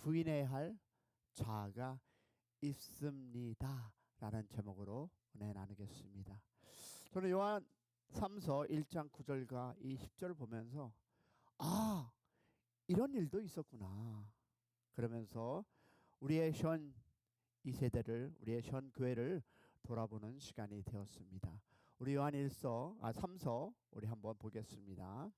부인해야 할 자아가 있습니다 라는 제목으로 은혜 나누겠습니다. 저는 요한 3서 1장 9절과 이 10절을 보면서 이런 일도 있었구나 그러면서 우리의 현 2세대를 우리의 현 교회를 돌아보는 시간이 되었습니다. 우리 요한 3서 우리 한번 보겠습니다.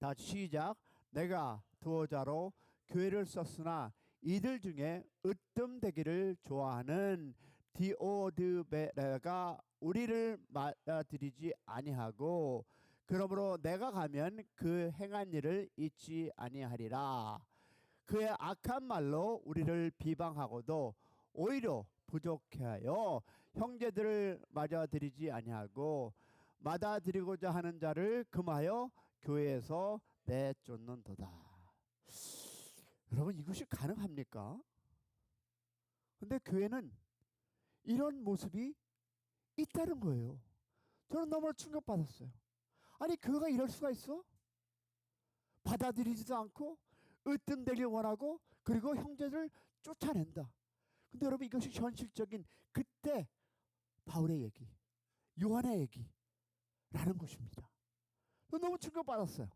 다 같이 시작. 내가 두어자로 교회를 썼으나 이들 중에 으뜸되기를 좋아하는 디오드베레가 우리를 맞아들이지 아니하고 그러므로 내가 가면 그 행한 일을 잊지 아니하리라. 그의 악한 말로 우리를 비방하고도 오히려 부족해하여 형제들을 맞아들이지 아니하고 맞아들이고자 하는 자를 금하여 교회에서 내쫓는도다. 여러분 이것이 가능합니까? 근데 교회는 이런 모습이 있다는 거예요. 저는 너무 충격받았어요. 아니 교회가 이럴 수가 있어? 받아들이지도 않고 으뜸되길 원하고 그리고 형제를 쫓아낸다. 근데 여러분 이것이 현실적인 그때 바울의 얘기, 요한의 얘기라는 것입니다. 너무 충격받았어요.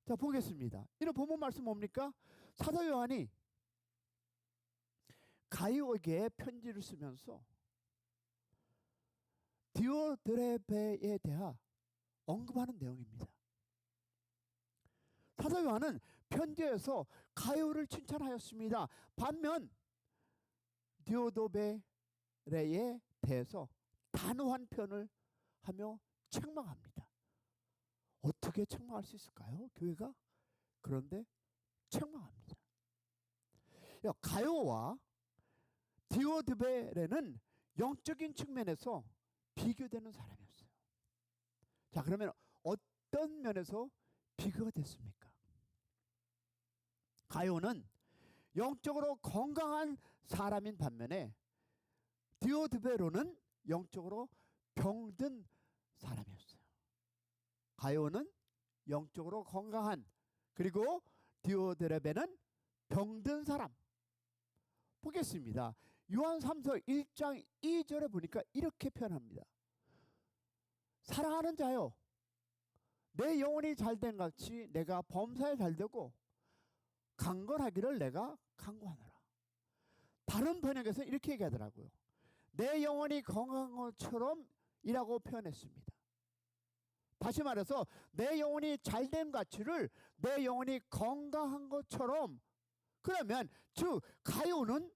자 보겠습니다. 이런 본문 말씀 뭡니까? 사도 요한이 가이오에게 편지를 쓰면서 디오드레베에 대하 언급하는 내용입니다. 사도 요한은 편지에서 가이오를 칭찬하였습니다. 반면 디오드레베에 대해서 단호한 표현을 하며 책망합니다. 어떻게 책망할 수 있을까요? 교회가? 그런데 책망합니다. 가이오와 디오드베레는 영적인 측면에서 비교되는 사람이었어요. 자 그러면 어떤 면에서 비교가 됐습니까? 가이오는 영적으로 건강한 사람인 반면에 디오드베로는 영적으로 병든 사람이었어요. 가이오는 영적으로 건강한 그리고 디오드레베는 병든 사람. 보겠습니다. 요한 3서 1장 2절에 보니까 이렇게 표현합니다. 사랑하는 자여 내 영혼이 잘된 같이 내가 범사에 잘되고 강건하기를 내가 강구하노라. 다른 번역에서 이렇게 얘기하더라고요. 내 영혼이 건강한 것처럼 이라고 표현했습니다. 다시 말해서 내 영혼이 잘된 가치를 내 영혼이 건강한 것처럼 그러면 즉 가이오는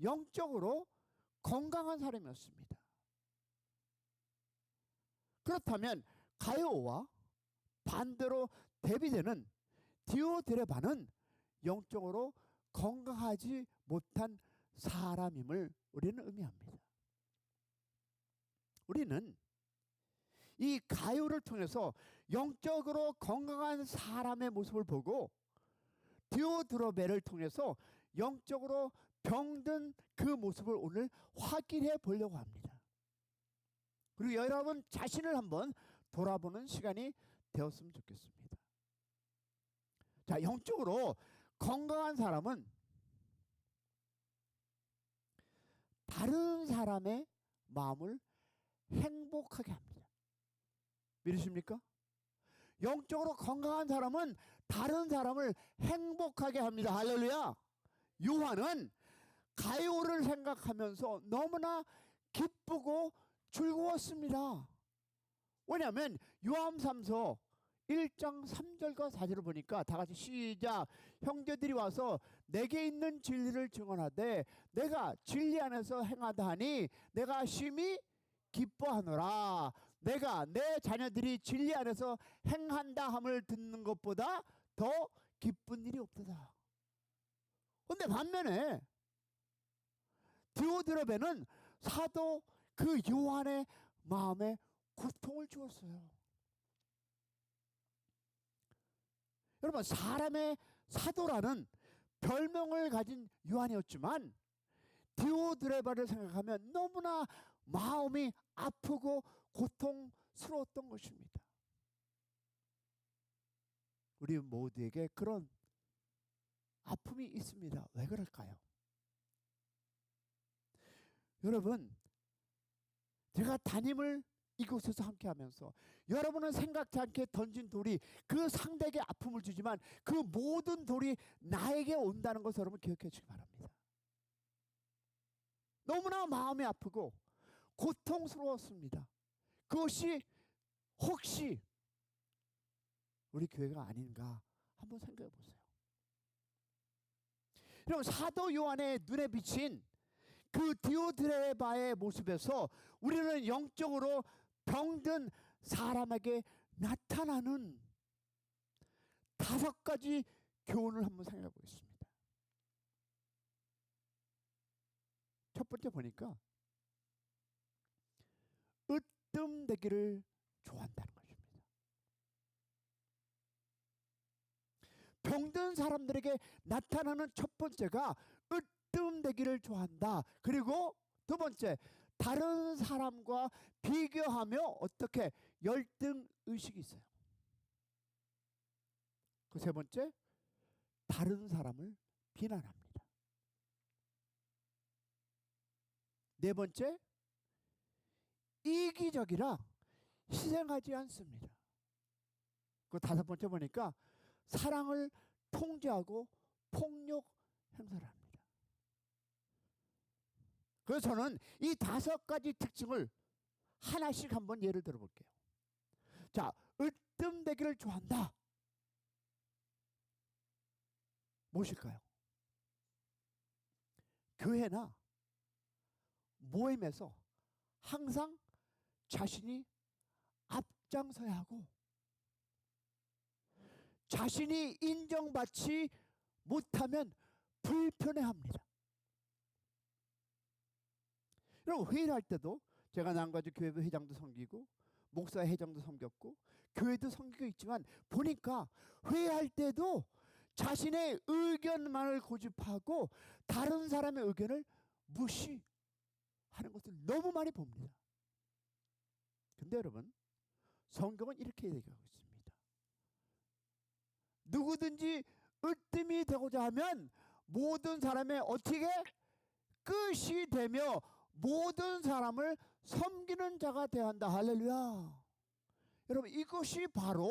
영적으로 건강한 사람이었습니다. 그렇다면 가이오와 반대로 대비되는 디오드레바는 영적으로 건강하지 못한 사람임을 우리는 의미합니다. 우리는 이 가이오를 통해서 영적으로 건강한 사람의 모습을 보고 디오드레베를 통해서 영적으로 병든 그 모습을 오늘 확인해 보려고 합니다. 그리고 여러분 자신을 한번 돌아보는 시간이 되었으면 좋겠습니다. 자, 영적으로 건강한 사람은 다른 사람의 마음을 행복하게 합니다. 믿으십니까? 영적으로 건강한 사람은 다른 사람을 행복하게 합니다. 할렐루야. 요한은 가이오를 생각하면서 너무나 기쁘고 즐거웠습니다. 왜냐하면 요한 3서 1장 3절과 4절을 보니까 다 같이 시작. 형제들이 와서 내게 있는 진리를 증언하되 내가 진리 안에서 행하다 하니 내가 심히 기뻐하노라. 내가 내 자녀들이 진리 안에서 행한다 함을 듣는 것보다 더 기쁜 일이 없도다. 그런데 반면에 디오드레베는 사도 그 요한의 마음에 고통을 주었어요. 여러분 사람의 사도라는 별명을 가진 요한이었지만 디오드레바를 생각하면 너무나 마음이 아프고 고통스러웠던 것입니다. 우리 모두에게 그런 아픔이 있습니다. 왜 그럴까요? 여러분, 제가 담임을 이곳에서 함께 하면서 여러분은 생각지 않게 던진 돌이 그 상대에게 아픔을 주지만 그 모든 돌이 나에게 온다는 것을 여러분 기억해 주시기 바랍니다. 너무나 마음이 아프고 고통스러웠습니다. 그것이 혹시 우리 교회가 아닌가 한번 생각해 보세요. 여러분, 사도 요한의 눈에 비친 그 디오드레바의 모습에서 우리는 영적으로 병든 사람에게 나타나는 5가지 교훈을 한번 생각해 보겠습니다. 첫 번째 보니까 으뜸되기를 좋아한다는 것입니다. 병든 사람들에게 나타나는 첫 번째가 으뜸되기를 좋아한다. 그리고 두 번째, 다른 사람과 비교하며 어떻게 열등의식이 있어요. 그 세 번째, 다른 사람을 비난합니다. 네 번째, 이기적이라 희생하지 않습니다. 그 5번째 보니까 사랑을 통제하고 폭력 행사를 합니다. 그래서 저는 이 5가지 특징을 하나씩 한번 예를 들어 볼게요. 자, 으뜸되기를 좋아한다. 무엇일까요? 교회나 모임에서 항상 자신이 앞장서야 하고 자신이 인정받지 못하면 불편해합니다. 여러분, 회의를 할 때도 제가 남가주 교회부 회장도 섬기고 목사 회장도 섬겼고 교회도 섬기고 있지만 보니까 회의할 때도 자신의 의견만을 고집하고 다른 사람의 의견을 무시하는 것을 너무 많이 봅니다. 근데 여러분, 성경은 이렇게 얘기하고 있습니다. 누구든지 으뜸이 되고자 하면 모든 사람의 어떻게 끝이 되며 모든 사람을 섬기는 자가 되어야 한다. 할렐루야. 여러분, 이것이 바로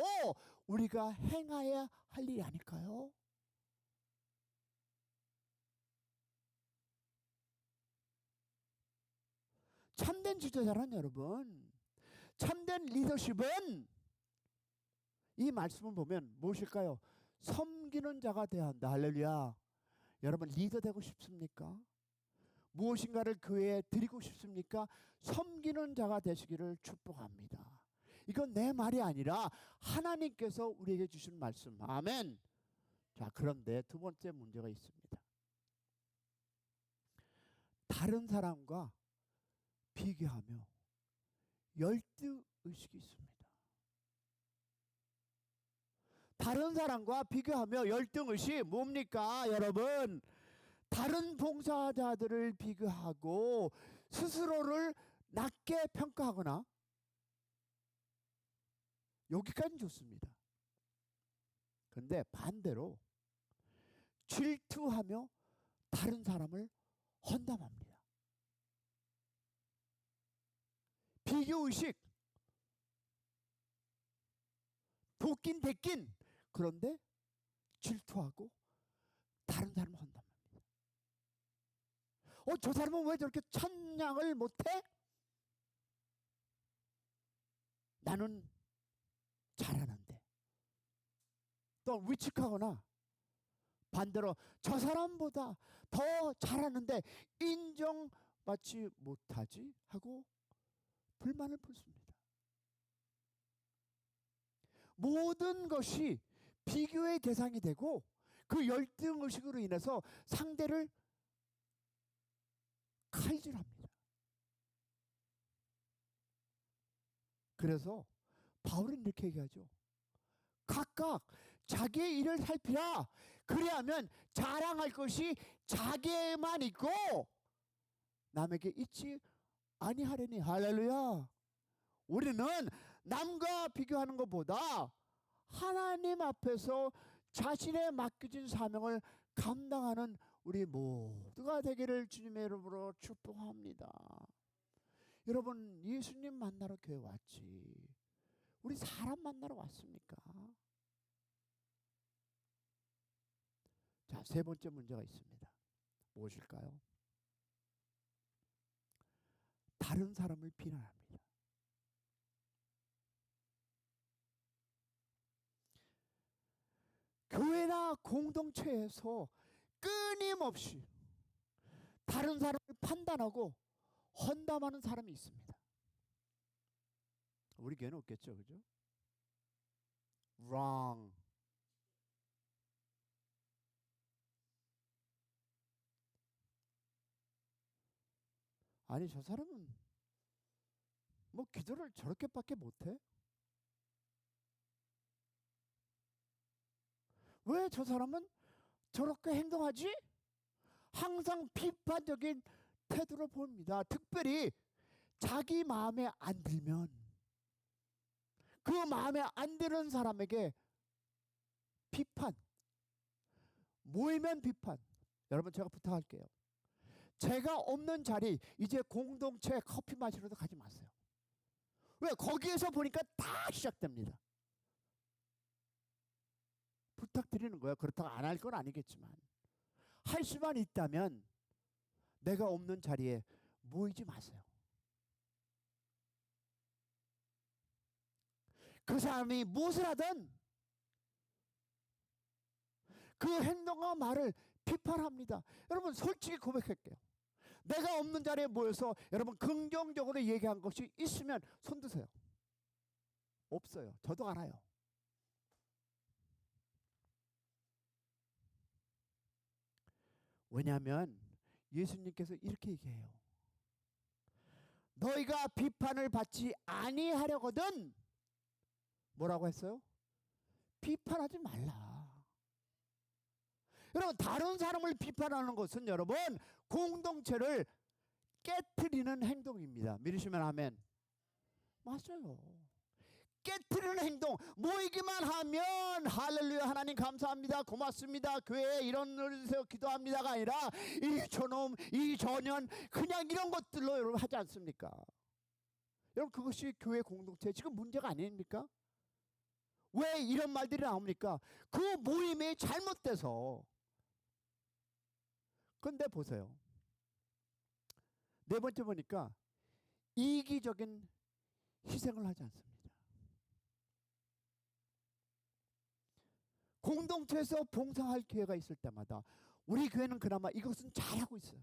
우리가 행해야 할 일이 아닐까요? 참된 지도자란 여러분, 참된 리더십은 이 말씀을 보면 무엇일까요? 섬기는 자가 되어야 한다. 할렐루야. 여러분, 리더 되고 싶습니까? 무엇인가를 교회에 드리고 싶습니까? 섬기는 자가 되시기를 축복합니다. 이건 내 말이 아니라 하나님께서 우리에게 주신 말씀. 아멘. 자, 그런데 두 번째 문제가 있습니다. 다른 사람과 비교하며 열등의식이 있습니다. 다른 사람과 비교하며 열등의식 뭡니까? 여러분, 다른 봉사자들을 비교하고 스스로를 낮게 평가하거나, 여기까지는 좋습니다. 그런데 반대로 질투하며 다른 사람을 헌담합니다. 비교의식, 돕긴 대낀, 그런데 질투하고 다른 사람을 헌담합니다. 저 사람은 왜 저렇게 찬양을 못해? 나는 잘하는데. 또 위축하거나 반대로 저 사람보다 더 잘하는데 인정받지 못하지 하고 불만을 품습니다. 모든 것이 비교의 대상이 되고 그 열등의식으로 인해서 상대를 칼질합니다. 그래서 바울은 이렇게 얘기하죠. 각각 자기의 일을 살피라. 그리하면 자랑할 것이 자기에만 있고 남에게 있지 아니하려니. 할렐루야. 우리는 남과 비교하는 것보다 하나님 앞에서 자신의 맡겨진 사명을 감당하는 우리 모두가 되기를 주님의 이름으로 축복합니다. 여러분, 예수님 만나러 교회 왔지 우리 사람 만나러 왔습니까? 자, 세 번째 문제가 있습니다. 무엇일까요? 다른 사람을 비난합니다. 교회나 공동체에서 끊임없이 다른 사람을 판단하고 헌담하는 사람이 있습니다. 우리 교회는 없겠죠, 그죠? wrong. 아니, 저 사람은 뭐 기도를 저렇게밖에 못해? 왜 저 사람은 저렇게 행동하지? 항상 비판적인 태도를 보입니다. 특별히 자기 마음에 안 들면 그 마음에 안 드는 사람에게 비판, 모이면 비판. 여러분, 제가 부탁할게요. 제가 없는 자리, 이제 공동체 커피 마시러도 가지 마세요. 왜? 거기에서 보니까 다 시작됩니다. 부탁드리는 거예요. 그렇다고 안 할 건 아니겠지만 할 수만 있다면 내가 없는 자리에 모이지 마세요. 그 사람이 무엇을 하든 그 행동과 말을 비판합니다. 여러분, 솔직히 고백할게요. 내가 없는 자리에 모여서 여러분 긍정적으로 얘기한 것이 있으면 손 드세요. 없어요. 저도 알아요. 왜냐하면 예수님께서 이렇게 얘기해요. 너희가 비판을 받지 아니하려거든 뭐라고 했어요? 비판하지 말라. 여러분, 다른 사람을 비판하는 것은 여러분 공동체를 깨트리는 행동입니다. 믿으시면 아멘. 맞아요. 깨트리는 행동, 모이기만 하면 할렐루야 하나님 감사합니다 고맙습니다 교회에 이런 일 주세요 기도합니다가 아니라 이 저놈 이 저년 그냥 이런 것들로 여러분 하지 않습니까? 여러분, 그것이 교회 공동체 지금 문제가 아닙니까? 왜 이런 말들이 나옵니까? 그 모임이 잘못돼서. 근데 보세요. 네 번째 보니까 이기적인 희생을 하지 않습니다. 공동체에서 봉사할 기회가 있을 때마다 우리 교회는 그나마 이것은 잘하고 있어요.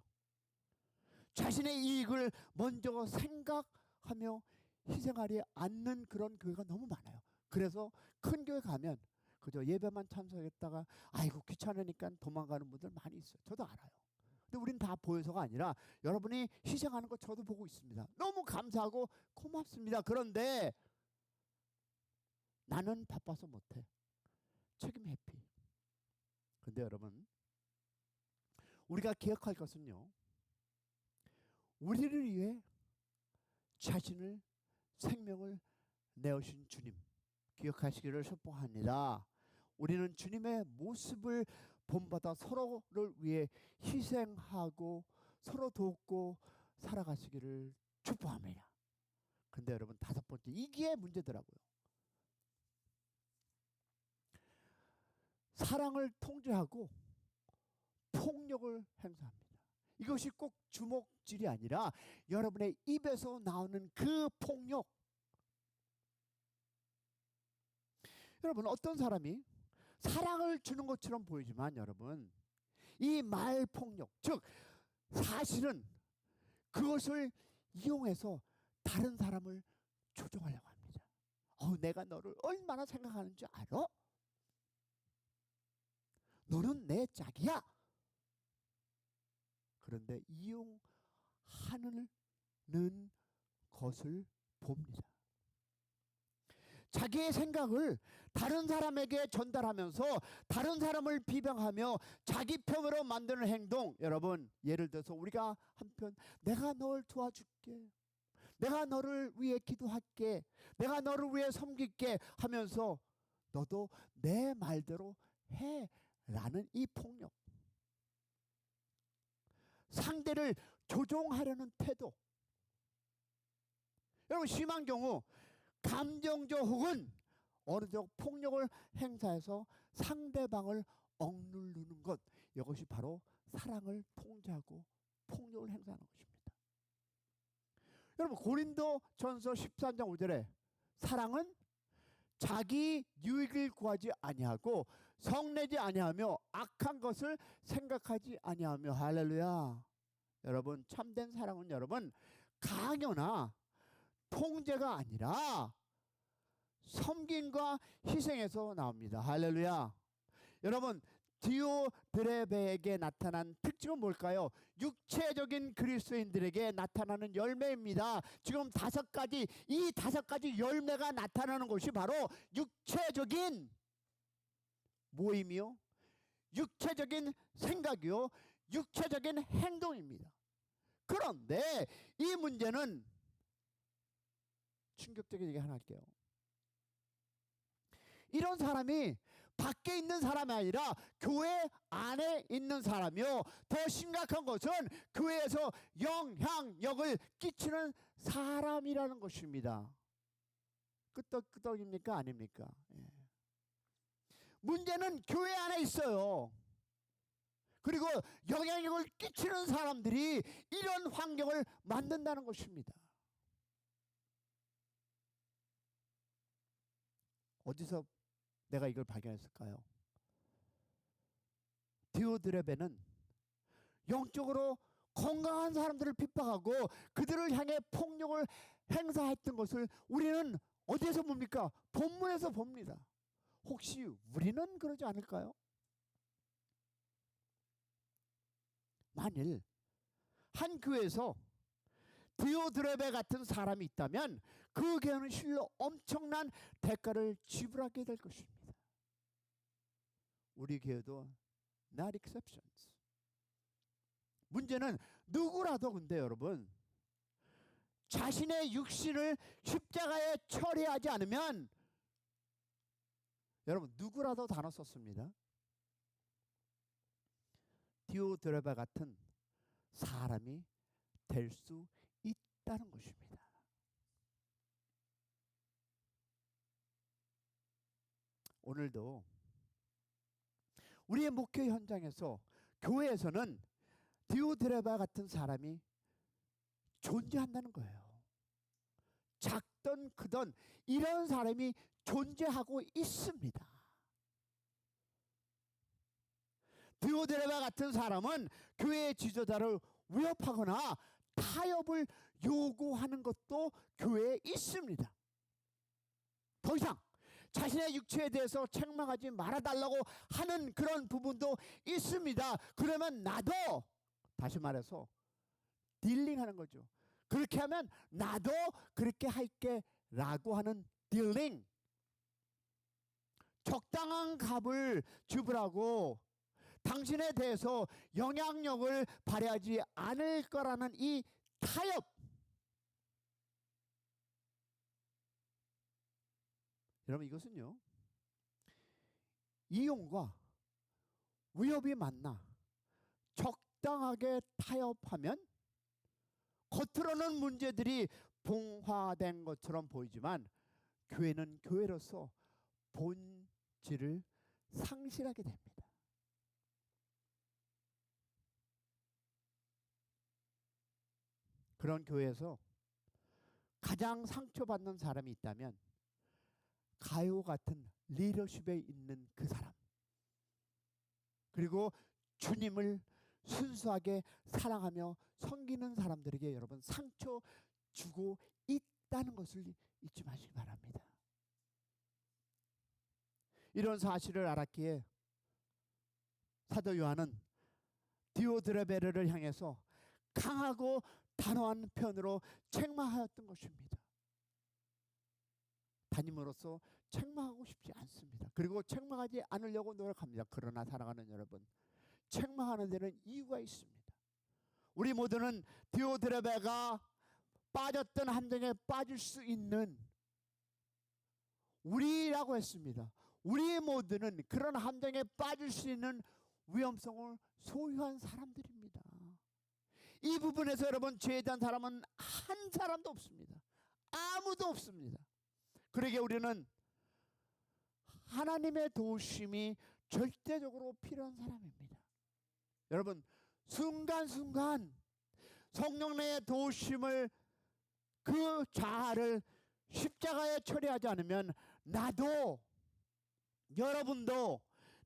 자신의 이익을 먼저 생각하며 희생하지 않는 그런 교회가 너무 많아요. 그래서 큰 교회 가면 그저 예배만 참석했다가 아이고 귀찮으니까 도망가는 분들 많이 있어요. 저도 알아요. 근데 우린 다 보여서가 아니라 여러분이 희생하는 거 저도 보고 있습니다. 너무 감사하고 고맙습니다. 그런데 나는 바빠서 못해. 책임 회피. 근데 여러분, 우리가 기억할 것은요, 우리를 위해 자신을 생명을 내어신 주님 기억하시기를 축복합니다. 우리는 주님의 모습을 본받아 서로를 위해 희생하고 서로 돕고 살아가시기를 축복합니다. 근데 여러분, 다섯 번째, 이게 문제더라고요. 사랑을 통제하고 폭력을 행사합니다. 이것이 꼭 주먹질이 아니라 여러분의 입에서 나오는 그 폭력. 여러분, 어떤 사람이 사랑을 주는 것처럼 보이지만 여러분, 이 말폭력, 즉 사실은 그것을 이용해서 다른 사람을 조종하려고 합니다. 내가 너를 얼마나 생각하는 줄 알아? 너는 내 짝이야. 그런데 이용하는 것을 봅니다. 자기의 생각을 다른 사람에게 전달하면서 다른 사람을 비방하며 자기 편으로 만드는 행동. 여러분, 예를 들어서 우리가 한편 내가 널 도와줄게, 내가 너를 위해 기도할게, 내가 너를 위해 섬길게 하면서 너도 내 말대로 해라는 이 폭력, 상대를 조종하려는 태도. 여러분, 심한 경우 감정적 혹은 어느 정도 폭력을 행사해서 상대방을 억누르는 것, 이것이 바로 사랑을 통제하고 폭력을 행사하는 것입니다. 여러분, 고린도전서 13장 5절에 사랑은 자기 유익을 구하지 아니하고 성내지 아니하며 악한 것을 생각하지 아니하며. 할렐루야. 여러분, 참된 사랑은 여러분 강요나 통제가 아니라 섬김과 희생에서 나옵니다. 할렐루야. 여러분, 디오드레베에게 나타난 특징은 뭘까요? 육체적인 그리스도인들에게 나타나는 열매입니다. 지금 5가지, 이 5가지 열매가 나타나는 것이 바로 육체적인 모임이요, 육체적인 생각이요, 육체적인 행동입니다. 그런데 이 문제는 충격적인 얘기 하나 할게요. 이런 사람이 밖에 있는 사람이 아니라 교회 안에 있는 사람이요, 더 심각한 것은 교회에서 영향력을 끼치는 사람이라는 것입니다. 끄떡끄떡입니까? 아닙니까? 예. 문제는 교회 안에 있어요. 그리고 영향력을 끼치는 사람들이 이런 환경을 만든다는 것입니다. 어디서 내가 이걸 발견했을까요? 디오드레베는 영적으로 건강한 사람들을 핍박하고 그들을 향해 폭력을 행사했던 것을 우리는 어디에서 봅니까? 본문에서 봅니다. 혹시 우리는 그러지 않을까요? 만일 한 교회에서 디오드레베 같은 사람이 있다면 그 교회는 실로 엄청난 대가를 지불하게 될 것입니다. 우리 교회도 not exceptions. 문제는 누구라도, 근데 여러분, 자신의 육신을 십자가에 처리하지 않으면, 여러분, 누구라도 단어 썼습니다. 디오드레베 같은 사람이 될 수 있다는 것입니다. 오늘도 우리의 목회 현장에서, 교회에서는 디오드레베 같은 사람이 존재한다는 거예요. 작던 크던 이런 사람이 존재하고 있습니다. 디오드레베 같은 사람은 교회의 지도자를 위협하거나 타협을 요구하는 것도 교회에 있습니다. 더 이상 자신의 육체에 대해서 책망하지 말아달라고 하는 그런 부분도 있습니다. 그러면 나도, 다시 말해서 딜링하는 거죠. 그렇게 하면 나도 그렇게 할게 라고 하는 딜링. 적당한 값을 지불하고 당신에 대해서 영향력을 발휘하지 않을 거라는 이 타협. 여러분, 이것은요, 이용과 위협이 만나 적당하게 타협하면 겉으로는 문제들이 봉화된 것처럼 보이지만 교회는 교회로서 본질을 상실하게 됩니다. 그런 교회에서 가장 상처받는 사람이 있다면 가요 같은 리더십에 있는 그 사람, 그리고 주님을 순수하게 사랑하며 섬기는 사람들에게 여러분 상처 주고 있다는 것을 잊지 마시기 바랍니다. 이런 사실을 알았기에 사도 요한은 디오드레베를 향해서 강하고 단호한 편으로 책망하였던 것입니다. 담임으로서 책망하고 싶지 않습니다. 그리고 책망하지 않으려고 노력합니다. 그러나 사랑하는 여러분, 책망하는 데는 이유가 있습니다. 우리 모두는 디오드레베가 빠졌던 함정에 빠질 수 있는 우리라고 했습니다. 우리 모두는 그런 함정에 빠질 수 있는 위험성을 소유한 사람들입니다. 이 부분에서 여러분, 죄에 대한 사람은 한 사람도 없습니다. 아무도 없습니다. 그러기에 우리는 하나님의 도우심이 절대적으로 필요한 사람입니다. 여러분, 순간순간 성령의 도우심을, 그 자아를 십자가에 처리하지 않으면 나도, 여러분도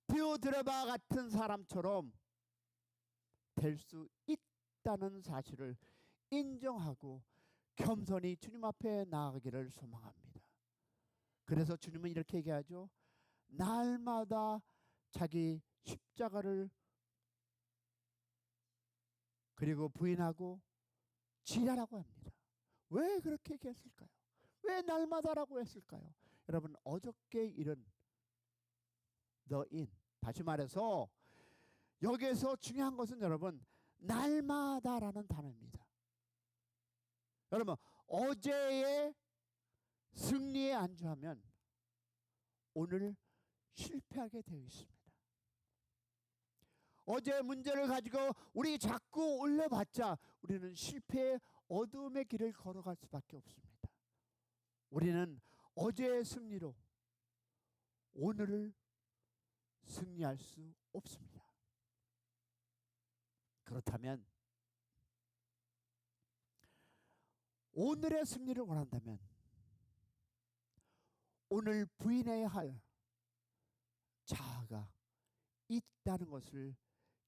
디오드레바 같은 사람처럼 될 수 있다는 사실을 인정하고 겸손히 주님 앞에 나아가기를 소망합니다. 그래서 주님은 이렇게 얘기하죠. 날마다 자기 십자가를 그리고 부인하고 지라라고 합니다. 왜 그렇게 얘기했을까요? 왜 날마다라고 했을까요? 여러분, 어저께 일은 the in, 다시 말해서 여기에서 중요한 것은 여러분, 날마다라는 단어입니다. 여러분, 어제의 승리에 안주하면 오늘 실패하게 되어 있습니다. 어제 문제를 가지고 우리 자꾸 올려봤자 우리는 실패의 어둠의 길을 걸어갈 수밖에 없습니다. 우리는 어제의 승리로 오늘을 승리할 수 없습니다. 그렇다면 오늘의 승리를 원한다면 오늘 부인해야 할 자아가 있다는 것을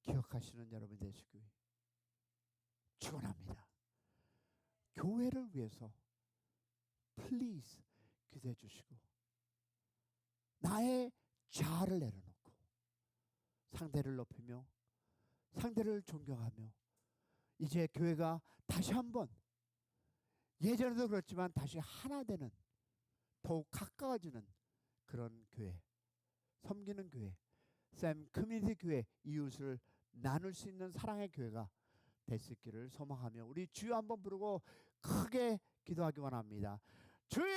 기억하시는 여러분 되시길 축원합니다. 교회를 위해서 플리즈 기도해 주시고 나의 자아를 내려놓고 상대를 높이며 상대를 존경하며 이제 교회가 다시 한번, 예전에도 그렇지만 다시 하나 되는, 더욱 가까워지는 그런 교회, 섬기는 교회, 샘 커뮤니티 교회, 이웃을 나눌 수 있는 사랑의 교회가 될 수 있기를 소망하며 우리 주여 한번 부르고 크게 기도하기 원합니다. 주여!